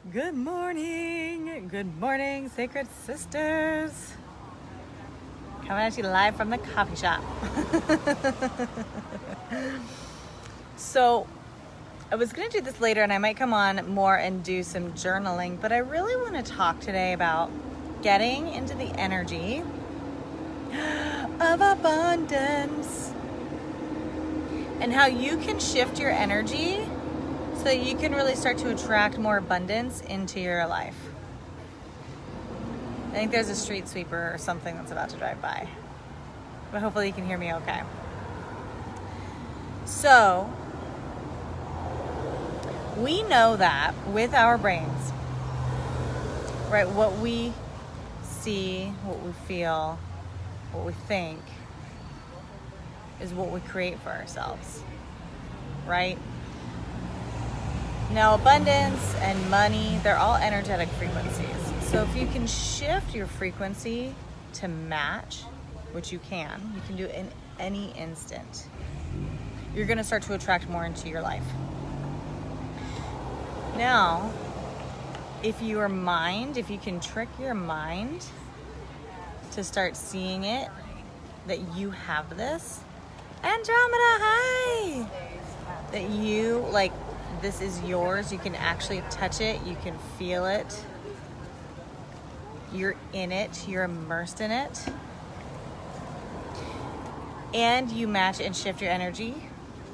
Good morning, sacred sisters. Coming at you live from the coffee shop. So, I was going to do this later and I might come on more and do some journaling, but I really want to talk today about getting into the energy of abundance and how you can shift your energy so that you can really start to attract more abundance into your life. I think there's a street sweeper or something that's about to drive by, but hopefully you can hear me okay. So, we know that with our brains, right, what we see, what we feel, what we think is what we create for ourselves, right? Now, abundance and money, they're all energetic frequencies. So if you can shift your frequency to match, which you can do it in any instant, you're going to start to attract more into your life. Now, if you can trick your mind to start seeing it, that you have this, Andromeda, hi! That you, this is yours, you can actually touch it, you can feel it, you're in it, you're immersed in it, and you match and shift your energy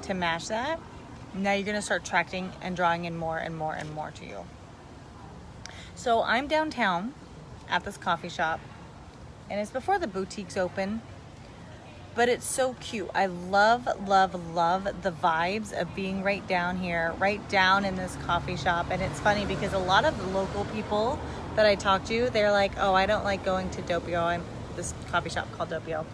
to match that. Now you're going to start attracting and drawing in more and more and more to you. So I'm downtown at this coffee shop, and it's before the boutiques open, but it's so cute. I love, love, love the vibes of being right down here, right down in this coffee shop. And it's funny because a lot of the local people that I talk to, they're like, oh, I don't like going to Doppio. This coffee shop called Doppio,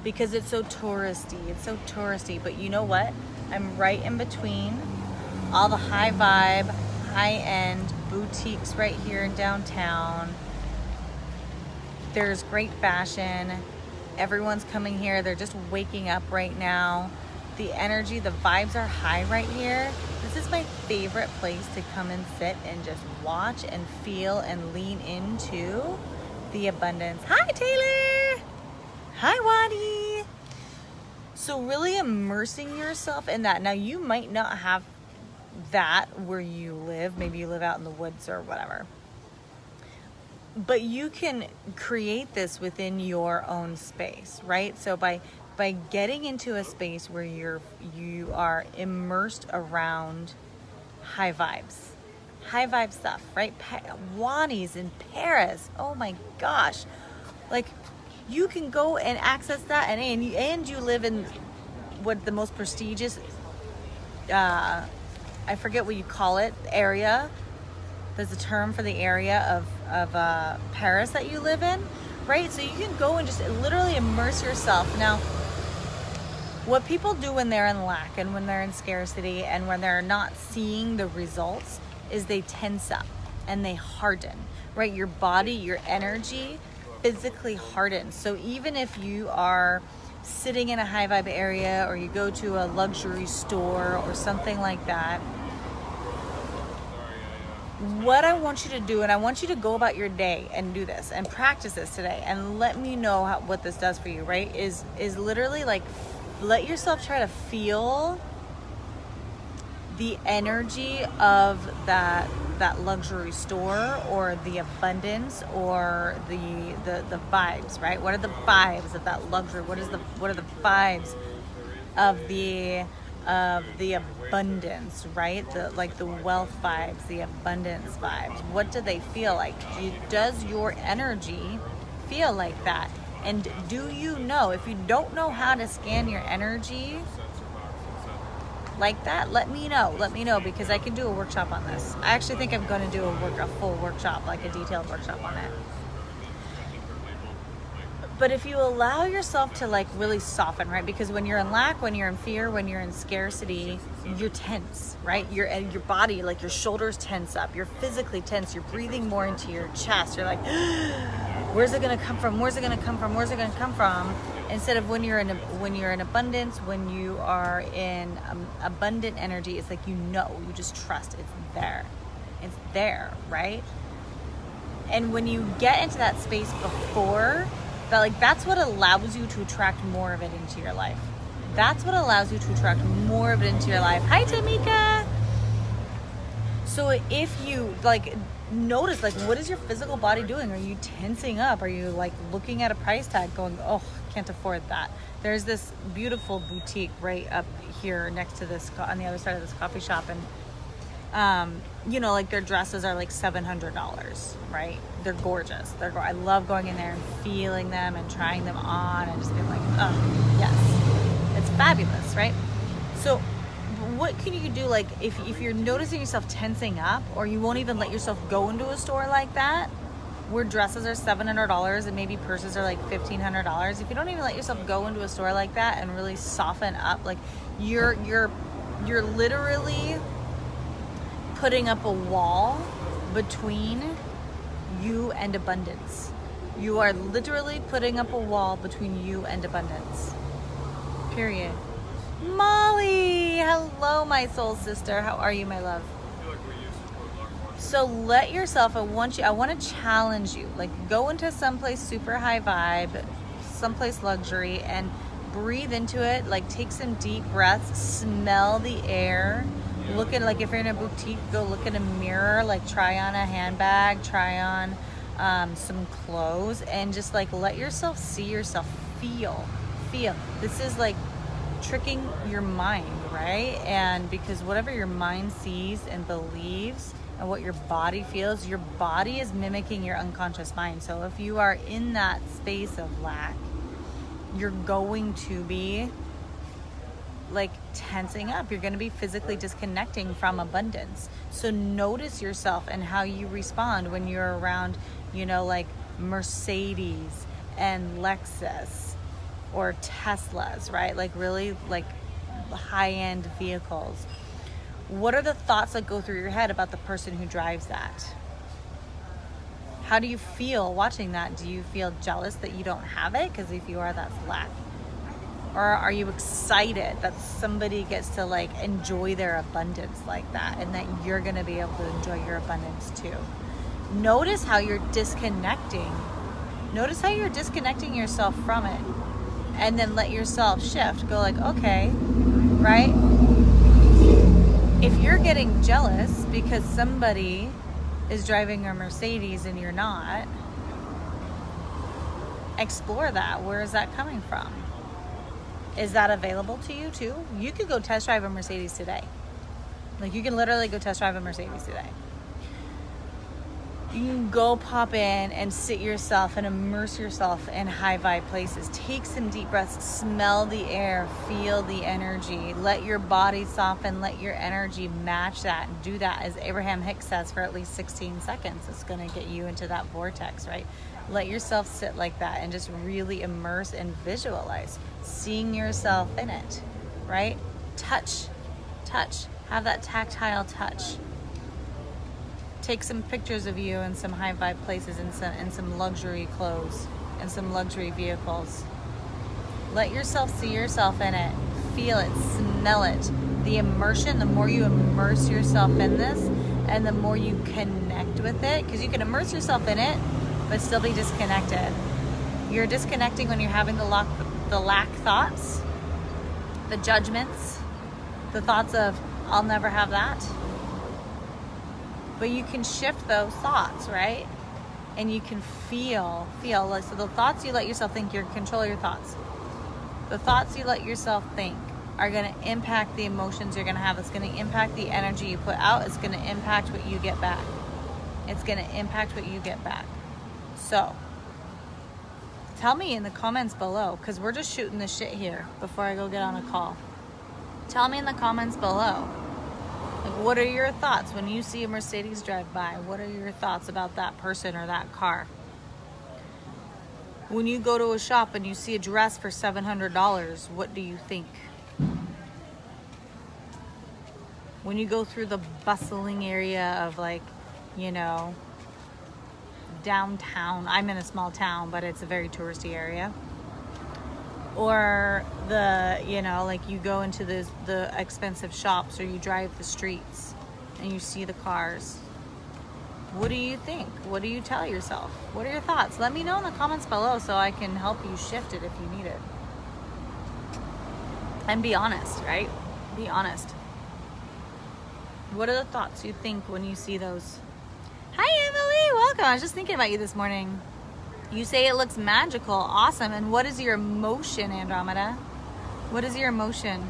because it's so touristy. But you know what? I'm right in between all the high vibe, high end boutiques right here in downtown. There's great fashion. Everyone's coming here. They're just waking up right now. The energy, the vibes are high right here. This is my favorite place to come and sit and just watch and feel and lean into the abundance. Hi, Taylor. Hi, Wadi. So really immersing yourself in that. Now, you might not have that where you live. Maybe you live out in the woods or whatever. But you can create this within your own space, right? So by getting into a space where you are immersed around high vibe stuff, right? Wani's in Paris. Oh my gosh. You can go and access that, and you live in what the most prestigious, I forget what you call it, area. There's a term for the area of Paris that you live in, right? So you can go and just literally immerse yourself. Now, what people do when they're in lack and when they're in scarcity and when they're not seeing the results is they tense up and they harden, right? Your body, your energy physically hardens. So even if you are sitting in a high vibe area or you go to a luxury store or something like that, what I want you to do, and I want you to go about your day and do this and practice this today and let me know what this does for you, right? Is literally let yourself try to feel the energy of that luxury store or the abundance or the vibes, right? What are the vibes of that luxury? What are the vibes of the abundance, right? The wealth vibes, the abundance vibes. What do they feel like? Does your energy feel like that? And do you know, if you don't know how to scan your energy like that, let me know because I can do a workshop on this. I actually think I'm going to do a full workshop, like a detailed workshop on it. But if you allow yourself to really soften, right? Because when you're in lack, when you're in fear, when you're in scarcity, you're tense, right? Your body, your shoulders tense up. You're physically tense. You're breathing more into your chest. You're like, where's it going to come from? Where's it going to come from? Where's it going to come from? Instead of when you're in abundance, when you are in abundant energy, it's you just trust it's there. It's there, right? And when you get into that space before, that, like, that's what allows you to attract more of it into your life. That's what allows you to attract more of it into your life. Hi, Tamika. So if you, like, notice, like, what is your physical body doing? Are you tensing up? Are you, like, looking at a price tag going, oh, can't afford that? There's this beautiful boutique right up here next to this, on the other side of this coffee shop, and you know, like, their dresses are like $700, right? They're gorgeous. I love going in there and feeling them and trying them on and just being like, oh, yes, it's fabulous, right? So what can you do, like, if you're noticing yourself tensing up, or you won't even let yourself go into a store like that, where dresses are $700 and maybe purses are like $1,500, if you don't even let yourself go into a store like that and really soften up, like, you're literally putting up a wall between you and abundance. You are literally putting up a wall between you and abundance. Period. Molly, hello, my soul sister. How are you, my love? So let yourself, I want to challenge you. Like, go into someplace super high vibe, someplace luxury, and breathe into it. Like, take some deep breaths, smell the air. Look at, like, if you're in a boutique, go look in a mirror, like, try on a handbag, try on some clothes, and just, like, let yourself see yourself, feel. This is like tricking your mind, right? And because whatever your mind sees and believes and what your body feels, your body is mimicking your unconscious mind. So if you are in that space of lack, you're going to be, like, tensing up. You're going to be physically disconnecting from abundance. So notice yourself and how you respond when you're around, you know, like Mercedes and Lexus or Teslas, right? Like, really, like, high-end vehicles. What are the thoughts that go through your head about the person who drives that? How do you feel watching that? Do you feel jealous that you don't have it? Because if you are, that's lack. Or are you excited that somebody gets to, like, enjoy their abundance like that, and that you're going to be able to enjoy your abundance too? Notice how you're disconnecting. Notice how you're disconnecting yourself from it. And then let yourself shift. Go, like, okay, right? If you're getting jealous because somebody is driving a Mercedes and you're not, explore that. Where is that coming from? Is that available to you too? You could go test drive a Mercedes today. Like, you can literally go test drive a Mercedes today. You can go pop in and sit yourself and immerse yourself in high vibe places. Take some deep breaths, smell the air, feel the energy. Let your body soften, let your energy match that. Do that, as Abraham Hicks says, for at least 16 seconds. It's going to get you into that vortex, right? Let yourself sit like that and just really immerse and visualize seeing yourself in it, right? Touch, have that tactile touch. Take some pictures of you in some high vibe places, in some luxury clothes, in some luxury vehicles. Let yourself see yourself in it. Feel it, smell it. The immersion, the more you immerse yourself in this and the more you connect with it, because you can immerse yourself in it but still be disconnected. You're disconnecting when you're having the lack thoughts, the judgments, the thoughts of, I'll never have that. But you can shift those thoughts, right? And you can feel like, so the thoughts you let yourself think, you control your thoughts. The thoughts you let yourself think are going to impact the emotions you're going to have. It's going to impact the energy you put out. It's going to impact what you get back. So tell me in the comments below, because we're just shooting the shit here before I go get on a call. Tell me in the comments below. Like, what are your thoughts when you see a Mercedes drive by? What are your thoughts about that person or that car? When you go to a shop and you see a dress for $700, what do you think? When you go through the bustling area of, like, you know, downtown, I'm in a small town, but it's a very touristy area. Or the, you know, like, you go into the expensive shops, or you drive the streets and you see the cars. What do you think? What do you tell yourself? What are your thoughts? Let me know in the comments below so I can help you shift it if you need it. And be honest, right? Be honest. What are the thoughts you think when you see those? Hi, Emily. Welcome. I was just thinking about you this morning. You say it looks magical. Awesome. And what is your emotion, Andromeda? What is your emotion?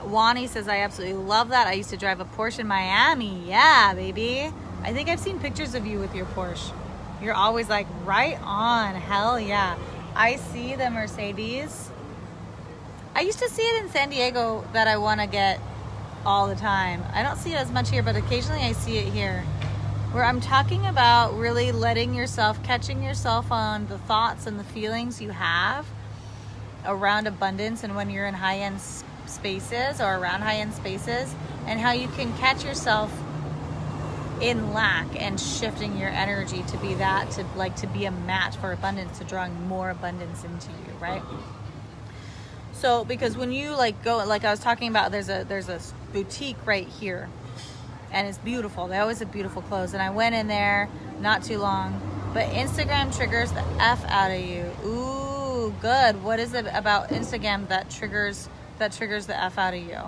Wani says, I absolutely love that. I used to drive a Porsche in Miami. Yeah, baby. I think I've seen pictures of you with your Porsche. You're always like, right on. Hell yeah. I see the Mercedes. I used to see it in San Diego that I want to get all the time. I don't see it as much here, but occasionally I see it here. Where I'm talking about really letting yourself, catching yourself on the thoughts and the feelings you have around abundance and when you're in high-end spaces or around high-end spaces, and how you can catch yourself in lack and shifting your energy to be that, to be a match for abundance, to drawing more abundance into you, right? So because when you go, like I was talking about, there's a boutique right here and it's beautiful. They always have beautiful clothes, and I went in there not too long, but Instagram triggers the F out of you. Ooh, good. What is it about Instagram that triggers the F out of you?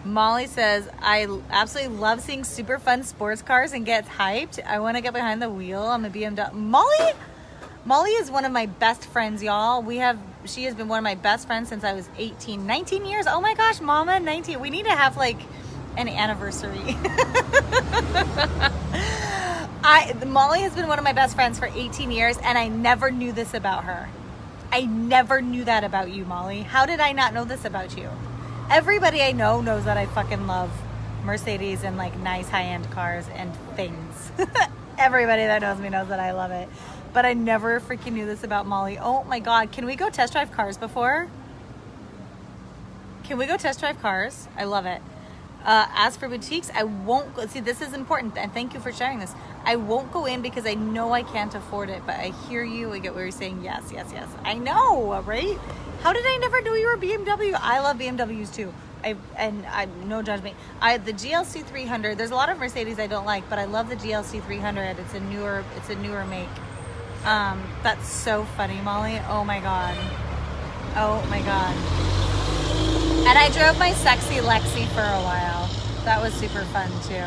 Molly says, I absolutely love seeing super fun sports cars and gets hyped. I want to get behind the wheel. I'm a BMW. Molly is one of my best friends, y'all. She has been one of my best friends since I was 18. 19 years. Oh my gosh, mama, 19. We need to have an anniversary. Molly has been one of my best friends for 18 years, and I never knew this about her. I never knew that about you, Molly. How did I not know this about you? Everybody I know knows that I fucking love Mercedes and nice high-end cars and things. Everybody that knows me knows that I love it. But I never freaking knew this about Molly. Oh my God, can we go test drive cars before? Can we go test drive cars? I love it. As for boutiques, I won't go. See, this is important, and thank you for sharing this. I won't go in because I know I can't afford it, but I hear you. I get where you're saying yes, yes, yes. I know, right? How did I never know you were BMW? I love BMWs too. No judgment. The GLC 300. There's a lot of Mercedes I don't like, but I love the GLC 300. It's a newer make. That's so funny, Molly. Oh my God. Oh my God. And I drove my sexy Lexi for a while. That was super fun too.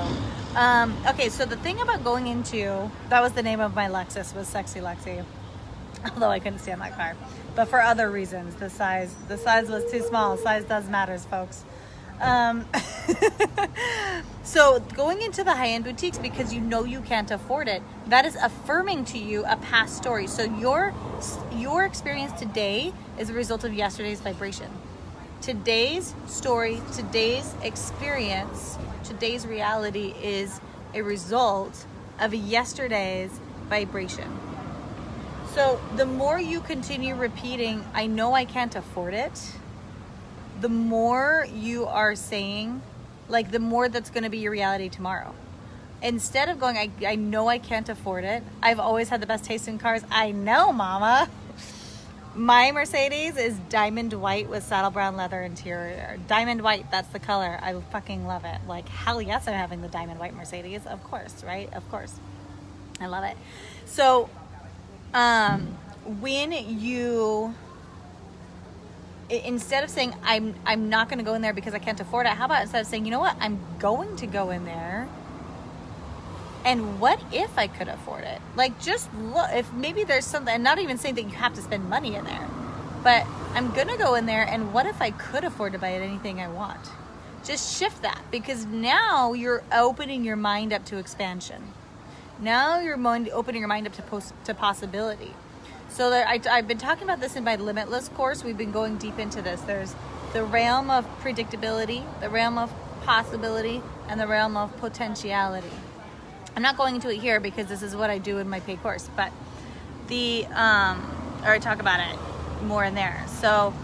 Okay, so the thing about going into, that was the name of my Lexus, was Sexy Lexi. Although I couldn't stand that car. But for other reasons, the size was too small. Size does matters, folks. So going into the high-end boutiques because you know you can't afford it, that is affirming to you a past story. So your experience today is a result of yesterday's vibration. Today's story, today's experience, today's reality is a result of yesterday's vibration. So the more you continue repeating, I know I can't afford it, the more you are saying, the more that's going to be your reality tomorrow. Instead of going, I know I can't afford it. I've always had the best taste in cars. I know, mama. My Mercedes is diamond white with saddle brown leather interior. Diamond white, that's the color. I fucking love it. Hell yes, I'm having the diamond white Mercedes. Of course, right? Of course. I love it. So, when you, instead of saying, I'm not going to go in there because I can't afford it, how about instead of saying, you know what, I'm going to go in there, and what if I could afford it? Just look, if maybe there's something, I'm not even saying that you have to spend money in there, but I'm going to go in there, and what if I could afford to buy anything I want? Just shift that, because now you're opening your mind up to expansion. Now you're opening your mind up to possibility. So I've been talking about this in my Limitless course. We've been going deep into this. There's the realm of predictability, the realm of possibility, and the realm of potentiality. I'm not going into it here because this is what I do in my paid course, but or I talk about it more in there. So,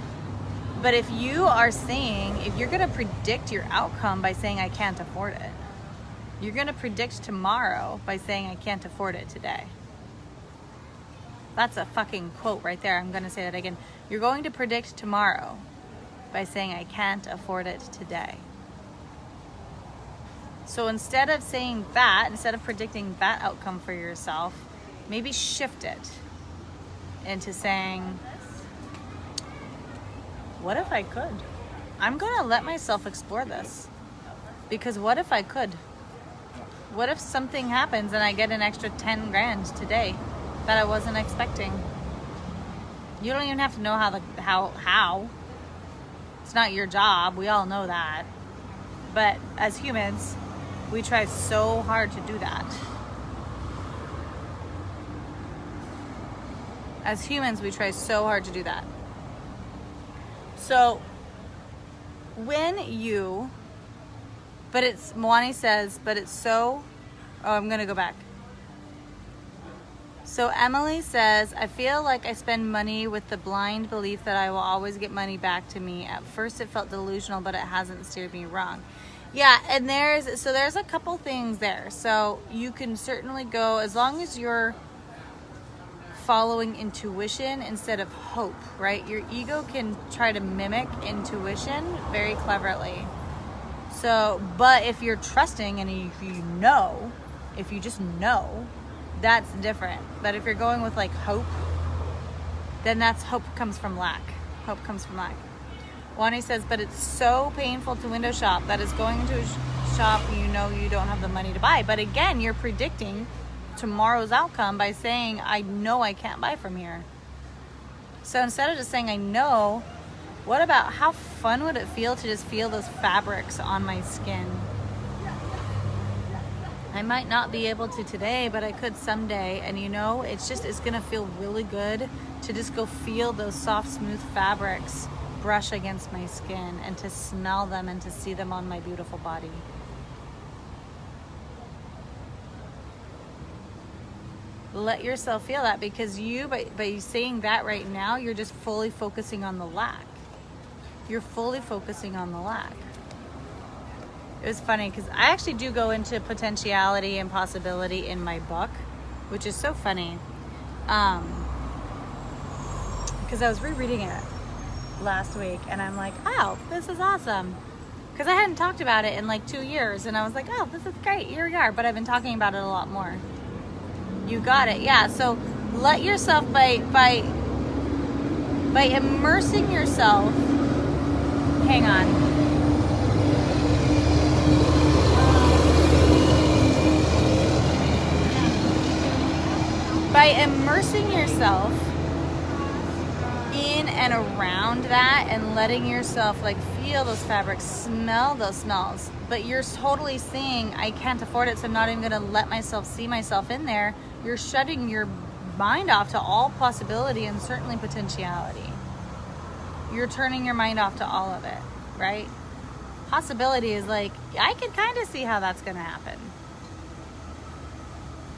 but if you are saying, if you're going to predict your outcome by saying I can't afford it, you're going to predict tomorrow by saying I can't afford it today. That's a fucking quote right there. I'm going to say that again. You're going to predict tomorrow by saying I can't afford it today. So instead of saying that, instead of predicting that outcome for yourself, maybe shift it into saying, what if I could? I'm gonna let myself explore this, because what if I could? What if something happens and I get an extra 10 grand today that I wasn't expecting? You don't even have to know how. It's not your job. We all know that. But as humans, we try so hard to do that. As humans, we try so hard to do that. So Moani says, but it's so, I'm going to go back. So Emily says, I feel like I spend money with the blind belief that I will always get money back to me. At first it felt delusional, but it hasn't steered me wrong. Yeah, and there's a couple things there. So you can certainly go, as long as you're following intuition instead of hope, right? Your ego can try to mimic intuition very cleverly. So, but if you're trusting and if you just know, that's different. But if you're going with like hope, then that's hope comes from lack. Hope comes from lack. Wani says, but it's so painful to window shop. That is going into a shop you know you don't have the money to buy. But again, you're predicting tomorrow's outcome by saying, I know I can't buy from here. So instead of just saying, I know, what about how fun would it feel to just feel those fabrics on my skin? I might not be able to today, but I could someday. And it's gonna feel really good to just go feel those soft, smooth fabrics brush against my skin and to smell them and to see them on my beautiful body. Let yourself feel that, because by saying that right now, you're just fully focusing on the lack. You're fully focusing on the lack. It was funny because I actually do go into potentiality and possibility in my book, which is so funny. Because I was rereading it last week and I'm like, oh, this is awesome. Because I hadn't talked about it in like 2 years and I was like, oh, this is great. Here we are. But I've been talking about it a lot more. You got it. Yeah. So let yourself by immersing yourself. Hang on. By immersing yourself in and around that and letting yourself like feel those fabrics, smell those smells, but you're totally saying, I can't afford it, so I'm not even gonna let myself see myself in there. You're shutting your mind off to all possibility and certainly potentiality. You're turning your mind off to all of it, right? Possibility is like, I can kind of see how that's gonna happen.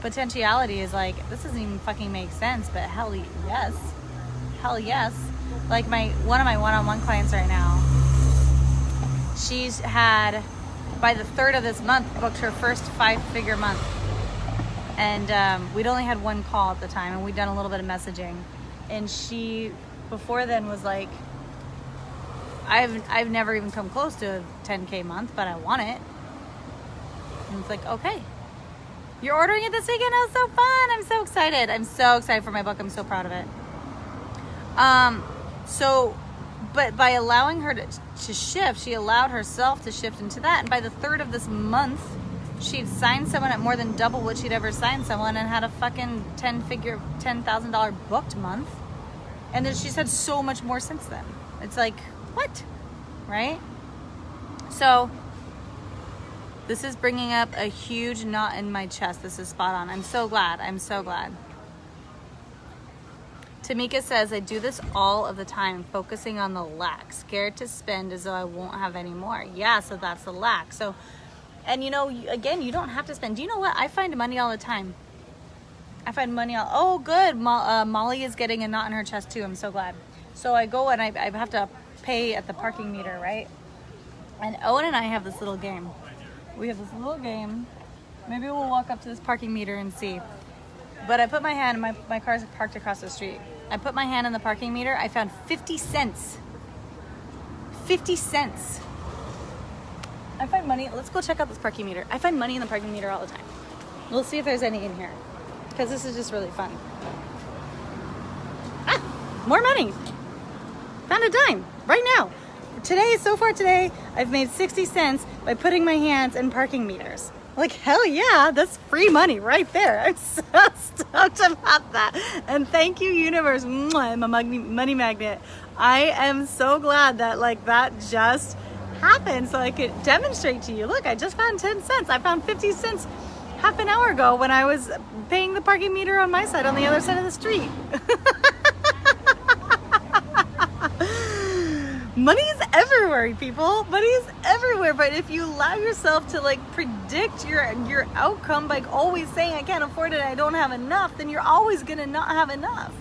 Potentiality is like, this doesn't even fucking make sense, but hell yes. Like one of my one-on-one clients right now, she's had, by the 3rd of this month, booked her first 5-figure month. And we'd only had one call at the time, and we'd done a little bit of messaging. And she, before then, was like, I've never even come close to a 10K month, but I want it. And it's like, okay. You're ordering it this weekend? Oh, so fun. I'm so excited. I'm so excited for my book. I'm so proud of it. But by allowing her to shift, she allowed herself to shift into that. And by the 3rd of this month, she'd signed someone at more than double what she'd ever signed someone and had a fucking $10,000 booked month. And then she's had so much more since then. It's like, what? Right? So this is bringing up a huge knot in my chest. This is spot on. I'm so glad. Tamika says, I do this all of the time, focusing on the lack, scared to spend as though I won't have any more. Yeah, so that's the lack. So, and again, you don't have to spend. Do you know what? I find money all the time. Oh, good. Molly is getting a knot in her chest too. I'm so glad. So I go and I have to pay at the parking meter, right? And Owen and I have this little game. We have this little game. Maybe we'll walk up to this parking meter and see. But I put my hand, my car's parked across the street. I put my hand in the parking meter. I found 50 cents. 50 cents. I find money. Let's go check out this parking meter. I find money in the parking meter all the time. We'll see if there's any in here, because this is just really fun. Ah, more money. Found a dime right now. So far today, I've made 60 cents by putting my hands in parking meters. Like, hell yeah, that's free money right there. I'm so stoked about that. And thank you, universe. I'm a money magnet. I am so glad that like that just happened so I could demonstrate to you. Look, I just found 10 cents. I found 50 cents half an hour ago when I was paying the parking meter on my side on the other side of the street. Money is everywhere, people. Money is everywhere. But if you allow yourself to like predict your outcome by always saying I can't afford it, I don't have enough, then you're always gonna not have enough.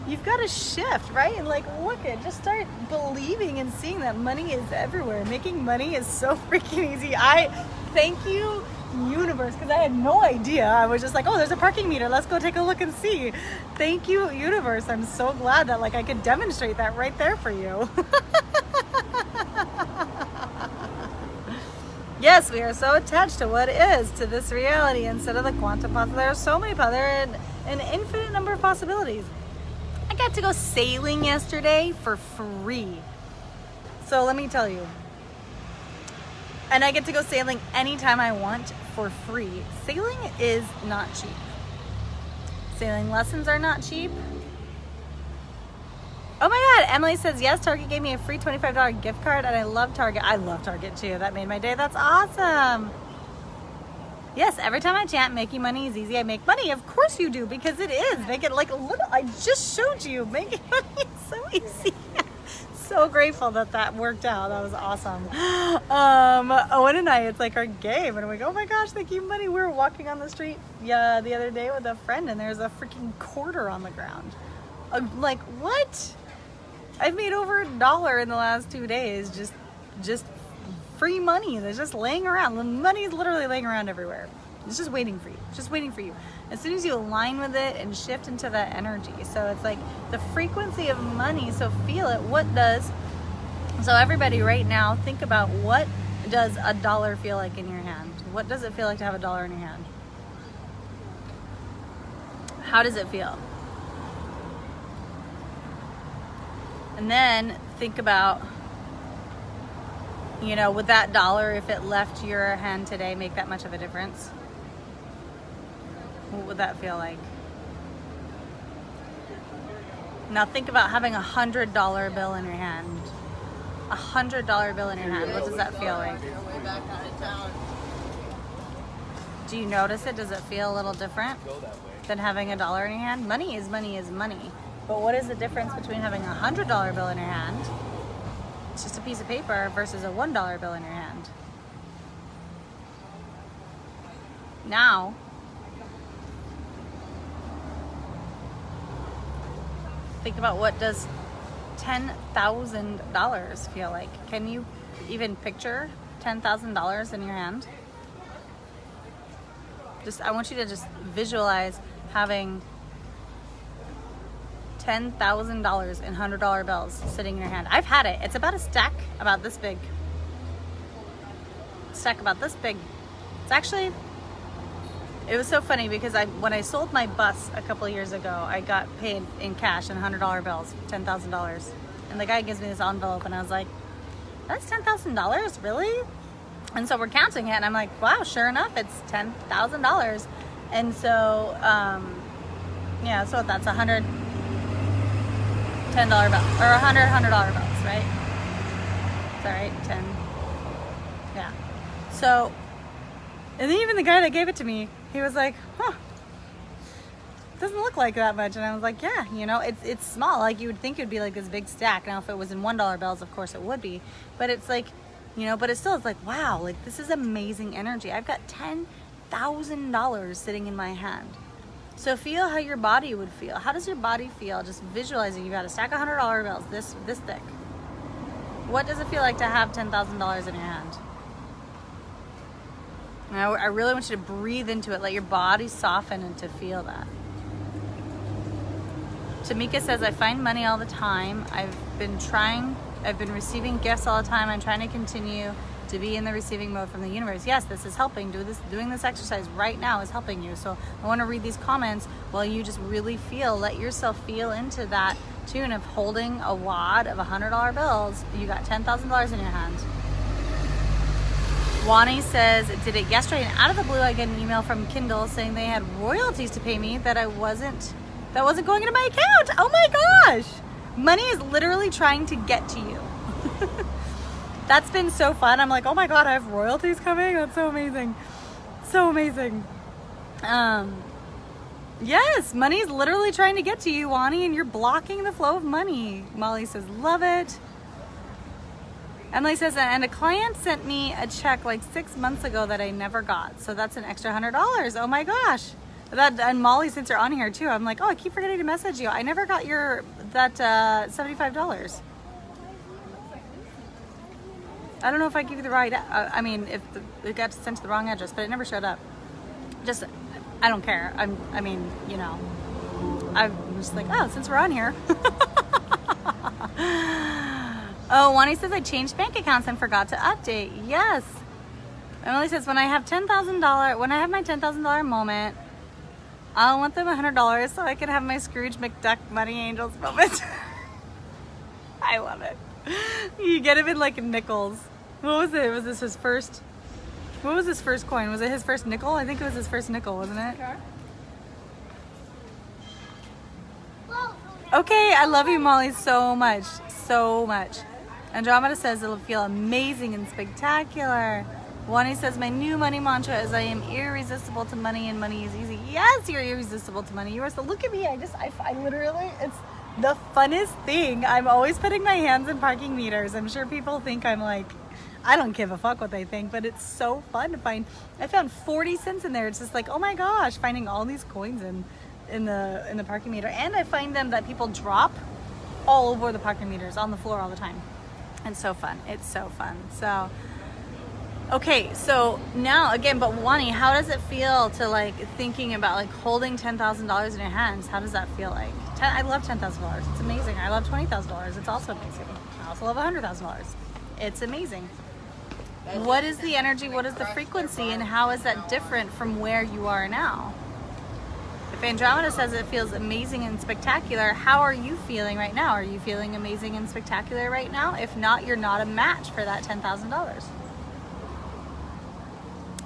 You've got to shift, right? And like, look at, just start believing and seeing that money is everywhere. Making money is so freaking easy. I thank you, universe, because I had no idea. I was just like, oh, there's a parking meter. Let's go take a look and see. Thank you, universe. I'm so glad that like I could demonstrate that right there for you. Yes, we are so attached to what is, to this reality instead of the quantum possibility. There are so many, there are an infinite number of possibilities. I got to go sailing yesterday for free. So let me tell you. And I get to go sailing anytime I want for free. Sailing is not cheap. Sailing lessons are not cheap. Oh my God, Emily says, yes, Target gave me a free $25 gift card and I love Target. I love Target too. That made my day. That's awesome. Yes, every time I chant, making money is easy, I make money. Of course you do, because it is. Make it like a little, I just showed you. Making money is so easy. So grateful that that worked out. That was awesome. Owen and I, it's like our game. And we go, oh my gosh, thank you, money. We were walking on the street the other day with a friend and there's a freaking quarter on the ground. I'm like, what? I've made over $1 in the last 2 days. Just free money that's just laying around. The money is literally laying around everywhere. It's just waiting for you. Just waiting for you. As soon as you align with it and shift into that energy. So it's like the frequency of money. So feel it. So everybody right now, think about, what does $1 feel like in your hand? What does it feel like to have $1 in your hand? How does it feel? And then think about, you know, would that $1, if it left your hand today, make that much of a difference? What would that feel like? Now think about having a $100 bill in your hand. A $100 bill in your hand. What does that feel like? Do you notice it? Does it feel a little different than having $1 in your hand? Money is money is money. But what is the difference between having a $100 bill in your hand, it's just a piece of paper, versus a $1 bill in your hand? Now, think about, what does $10,000 feel like? Can you even picture $10,000 in your hand? I want you to just visualize having $10,000 in $100 bills sitting in your hand. I've had it. It's about a stack about this big. Stack about this big. It's actually, it was so funny because when I sold my bus a couple of years ago, I got paid in cash in $100 bills, $10,000. And the guy gives me this envelope and I was like, that's $10,000, really? And so we're counting it and I'm like, wow, sure enough, it's $10,000. And so, yeah, so that's $110 bill, or $100 bills, right? Is that right? 10. Yeah. So, and then even the guy that gave it to me, he was like, huh, doesn't look like that much. And I was like, yeah, you know, it's small. Like, you would think it would be like this big stack. Now, if it was in $1 bills, of course it would be. But it's like, you know, but it's still, it's like, wow, like, this is amazing energy. I've got $10,000 sitting in my hand. So feel how your body would feel. How does your body feel? Just visualizing you've got a stack of $100 bills, this thick. What does it feel like to have $10,000 in your hand? Now, I really want you to breathe into it. Let your body soften and to feel that. Tamika says, I find money all the time. I've been receiving gifts all the time. I'm trying to continue to be in the receiving mode from the universe. Yes, this is helping. Doing this exercise right now is helping you. So I want to read these comments while you just really let yourself feel into that tune of holding a wad of $100 bills. You got $10,000 in your hand. Wani says, did it yesterday, and out of the blue I get an email from Kindle saying they had royalties to pay me that wasn't going into my account. Oh my gosh. Money is literally trying to get to you. That's been so fun. I'm like, oh my God, I have royalties coming. That's so amazing. So amazing. Yes, money is literally trying to get to you, Wani, and you're blocking the flow of money. Molly says, love it. Emily says, and a client sent me a check like 6 months ago that I never got. So that's an extra $100. Oh my gosh. And Molly, since you're on here too, I'm like, oh, I keep forgetting to message you. I never got that $75. I don't know if I give you the right, I mean, if it got sent to the wrong address, but it never showed up. Just, I don't care. I mean, you know, I'm just like, oh, since we're on here. Oh, Wani says I changed bank accounts and forgot to update. Yes. Emily says, when I have my $10,000 moment, I want them $100 so I can have my Scrooge McDuck Money Angels moment. I love it. You get him in like nickels. What was it? Was this his first? What was his first coin? Was it his first nickel? I think it was his first nickel, wasn't it? Okay, I love you, Molly, so much. So much. Andromeda says it'll feel amazing and spectacular. Wani says my new money mantra is I am irresistible to money and money is easy. Yes, you're irresistible to money. You are. So look at me. I literally, it's the funnest thing. I'm always putting my hands in parking meters. I'm sure people think I'm like, I don't give a fuck what they think, but it's so fun to find. I found 40 cents in there. It's just like, oh my gosh, finding all these coins in the parking meter. And I find them that people drop all over the parking meters on the floor all the time. It's so fun. It's so fun. So, okay, so now again, but Wani, how does it feel to like thinking about like holding $10,000 in your hands? How does that feel like? I love $10,000. It's amazing. I love $20,000. It's also amazing. I also love $100,000. It's amazing. What is the energy? What is the frequency? And how is that different from where you are now? If Andromeda says it feels amazing and spectacular, how are you feeling right now? Are you feeling amazing and spectacular right now? If not, you're not a match for that $10,000.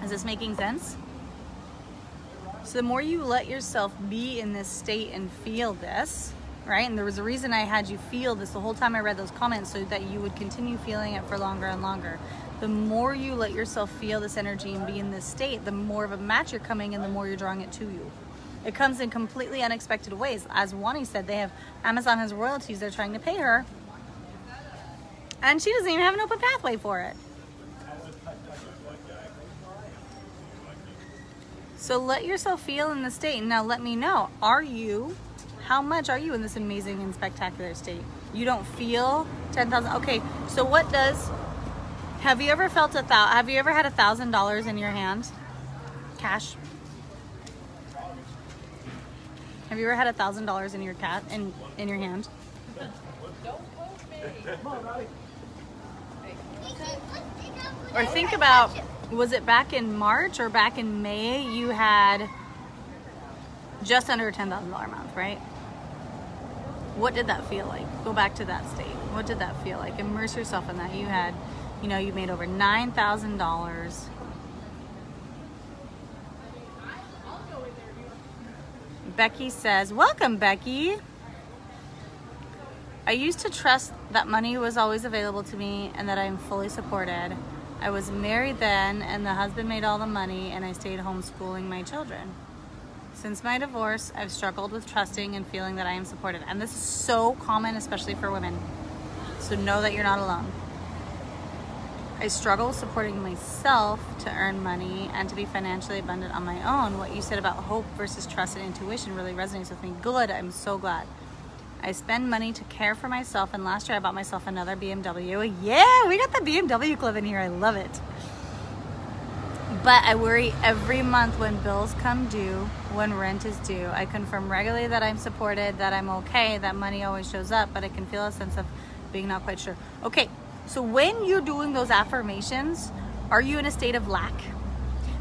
Is this making sense? So the more you let yourself be in this state and feel this, right? And there was a reason I had you feel this the whole time I read those comments so that you would continue feeling it for longer and longer. The more you let yourself feel this energy and be in this state, the more of a match you're coming and the more you're drawing it to you. It comes in completely unexpected ways. As Wani said, Amazon has royalties they're trying to pay her. And she doesn't even have an open pathway for it. So let yourself feel in the state. Now let me know, how much are you in this amazing and spectacular state? You don't feel 10,000. Okay, so have you ever had $1,000 in your hand? Cash? Have you ever had $1,000 in your in your hand? Or think about, was it back in March or back in May you had just under a $10,000 month, right? What did that feel like? Go back to that state. What did that feel like? Immerse yourself in that. You made over $9,000. Becky says, welcome, Becky. I used to trust that money was always available to me and that I am fully supported. I was married then and the husband made all the money and I stayed home schooling my children. Since my divorce, I've struggled with trusting and feeling that I am supported. And this is so common, especially for women. So know that you're not alone. I struggle with supporting myself to earn money and to be financially abundant on my own. What you said about hope versus trust and intuition really resonates with me. Good, I'm so glad. I spend money to care for myself, and last year I bought myself another BMW. Yeah, we got the BMW club in here. I love it. But I worry every month when bills come due, when rent is due. I confirm regularly that I'm supported, that I'm okay, that money always shows up, but I can feel a sense of being not quite sure. Okay, So when you're doing those affirmations, are you in a state of lack?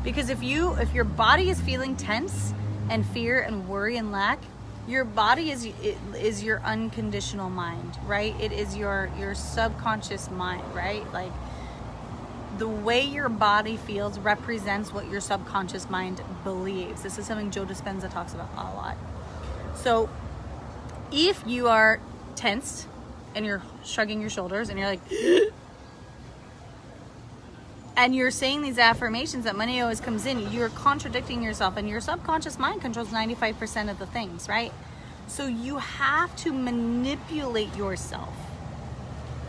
Because if your body is feeling tense and fear and worry and lack, your body is your unconditional mind, right? It is your subconscious mind, right? Like the way your body feels represents what your subconscious mind believes. This is something Joe Dispenza talks about a lot. So if you are tensed and you're shrugging your shoulders and you're like, and you're saying these affirmations that money always comes in, you're contradicting yourself, and your subconscious mind controls 95% of the things, right? So you have to manipulate yourself.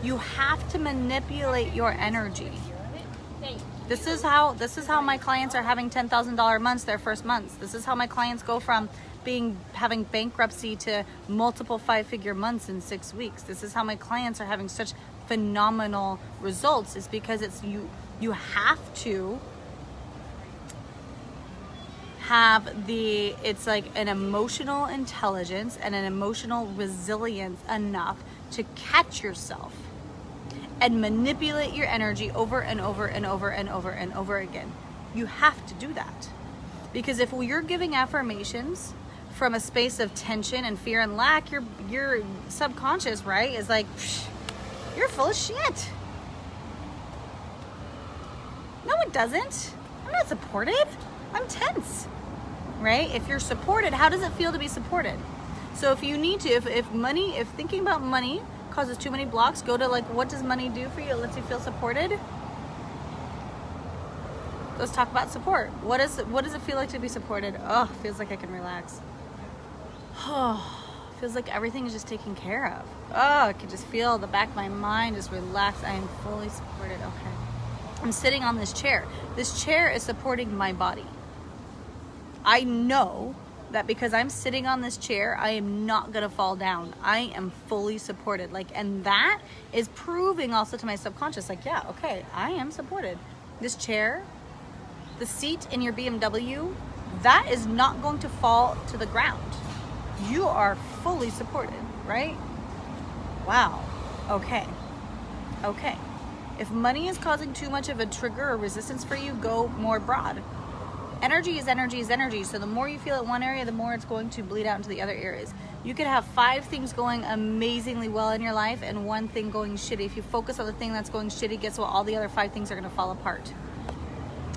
You have to manipulate your energy. This is how my clients are having $10,000 months their first months. This is how my clients go from having bankruptcy to multiple 5-figure months in 6 weeks. This is how my clients are having such phenomenal results. It's because you have to have it's like an emotional intelligence and an emotional resilience enough to catch yourself and manipulate your energy over and over and over and over and over again. You have to do that. Because if you're giving affirmations from a space of tension and fear and lack, your subconscious, right, is like, you're full of shit. No, it doesn't. I'm not supported. I'm tense, right? If you're supported, how does it feel to be supported? So if you need to, if thinking about money causes too many blocks, go to like, what does money do for you? It lets you feel supported. Let's talk about support. What does it feel like to be supported? Oh, feels like I can relax. Oh, feels like everything is just taken care of. Oh, I can just feel the back of my mind just relax. I am fully supported. Okay. I'm sitting on this chair. This chair is supporting my body. I know that because I'm sitting on this chair, I am not gonna fall down. I am fully supported. And that is proving also to my subconscious, yeah, okay, I am supported. This chair, the seat in your BMW, that is not going to fall to the ground. You are fully supported, right? Wow. Okay. If money is causing too much of a trigger or resistance for you, go more broad. Energy is energy. So the more you feel at one area, the more it's going to bleed out into the other areas. You could have 5 things going amazingly well in your life and 1 thing going shitty. If you focus on the thing that's going shitty, guess what? All the other 5 things are going to fall apart.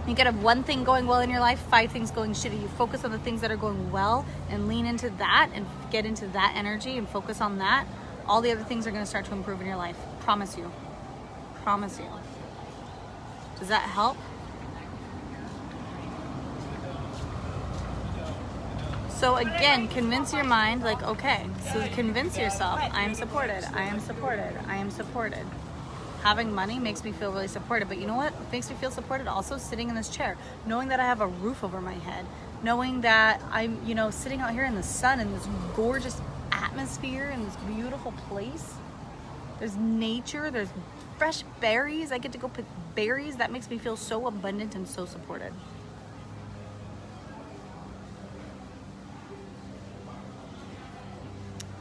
You could have 1 thing going well in your life, 5 things going shitty. You focus on the things that are going well and lean into that and get into that energy and focus on that. All the other things are going to start to improve in your life. Promise you. Does that help? So again, convince your mind, okay, so convince yourself, I am supported. Having money makes me feel really supported, but you know what makes me feel supported? Also sitting in this chair, knowing that I have a roof over my head, knowing that I'm, sitting out here in the sun in this gorgeous atmosphere in this beautiful place. There's nature, there's fresh berries. I get to go pick berries. That makes me feel so abundant and so supported.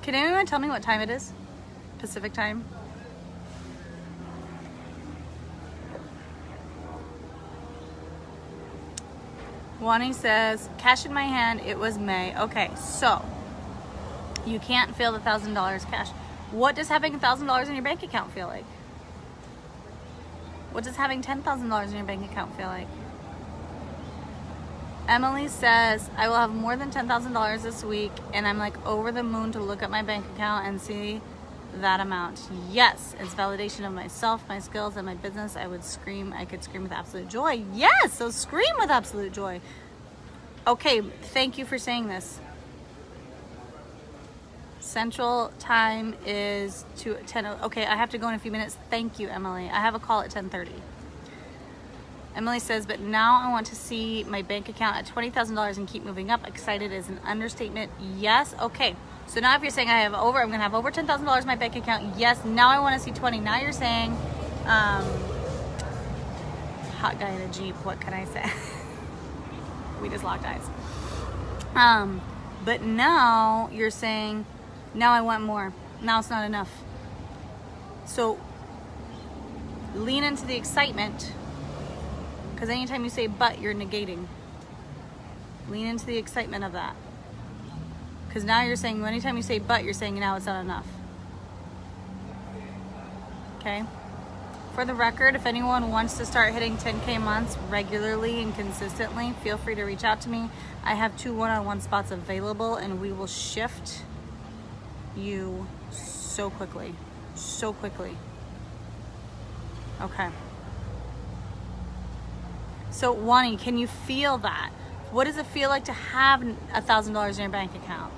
Can anyone tell me what time it is? Pacific time? Wani says, cash in my hand, it was May. Okay, so you can't feel the $1,000 cash. What does having $1,000 in your bank account feel like? What does having $10,000 in your bank account feel like? Emily says, I will have more than $10,000 this week, and I'm over the moon to look at my bank account and see that amount. Yes, it's validation of myself, my skills, and my business. I could scream with absolute joy. Yes, so scream with absolute joy. Okay, thank you for saying this. Central time is 10. Okay, I have to go in a few minutes. Thank you, Emily. I have a call at 10:30. Emily says, but now I want to see my bank account at $20,000 and keep moving up. Excited is an understatement. Yes. Okay. So now if you're saying I'm going to have over $10,000 in my bank account. Yes. Now I want to see 20. Now you're saying, hot guy in a Jeep. What can I say? We just locked eyes. But now you're saying, now I want more. Now it's not enough. So lean into the excitement, because anytime you say but, you're negating. Lean into the excitement of that. Because now you're saying, anytime you say but, you're saying now it's not enough. Okay? For the record, if anyone wants to start hitting 10K months regularly and consistently, feel free to reach out to me. I have 2 one-on-one spots available, and we will shift you so quickly. So quickly. Okay. So, Wani, can you feel that? What does it feel like to have $1,000 in your bank account?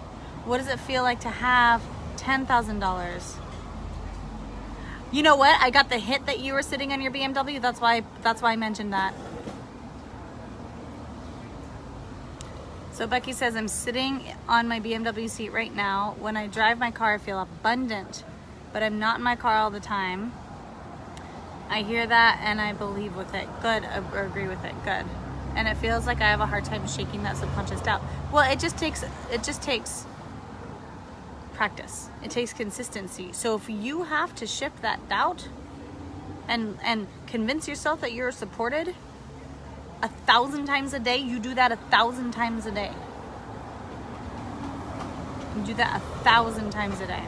What does it feel like to have $10,000? You know what? I got the hit that you were sitting on your BMW. That's why I mentioned that. So Becky says, I'm sitting on my BMW seat right now. When I drive my car, I feel abundant, but I'm not in my car all the time. I hear that and I believe with it. Good, or agree with it. Good. And it feels like I have a hard time shaking that subconscious doubt. Well, it just takes practice. It takes consistency. So if you have to shift that doubt and convince yourself that you're supported 1,000 times a day, you do that 1,000 times a day. You do that 1,000 times a day.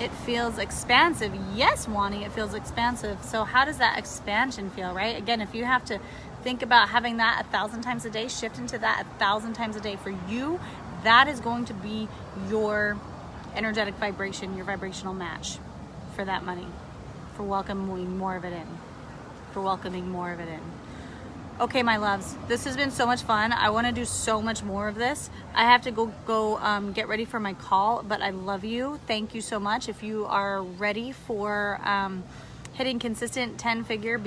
It feels expansive. Yes, Wani, it feels expansive. So how does that expansion feel, right? Again, if you have to think about having that 1,000 times a day, shift into that 1,000 times a day for you, that is going to be your energetic vibration, your vibrational match for that money, for welcoming more of it in, Okay, my loves, this has been so much fun. I want to do so much more of this. I have to go get ready for my call, but I love you. Thank you so much. If you are ready for hitting consistent 10 figures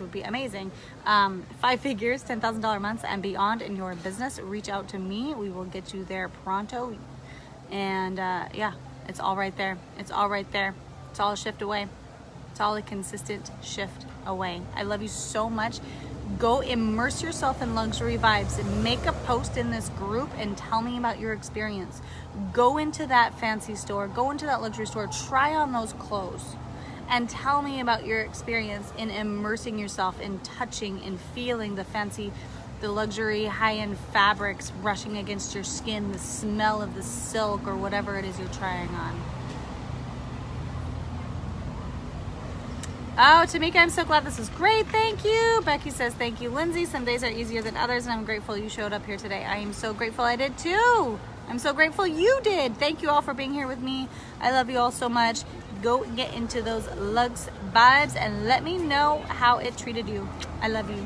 would be amazing. 5 figures, $10,000 months and beyond in your business, reach out to me. We will get you there pronto. And yeah, it's all right there. It's all right there. It's all a shift away. It's all a consistent shift away. I love you so much. Go immerse yourself in luxury vibes and make a post in this group and tell me about your experience. Go into that fancy store, go into that luxury store, try on those clothes and tell me about your experience in immersing yourself in touching and feeling the luxury high-end fabrics brushing against your skin, the smell of the silk or whatever it is you're trying on. Oh, Tamika, I'm so glad this is great. Thank you. Becky says, thank you, Lindsay. Some days are easier than others, and I'm grateful you showed up here today. I am so grateful I did too. I'm so grateful you did. Thank you all for being here with me. I love you all so much. Go get into those luxe vibes and let me know how it treated you. I love you.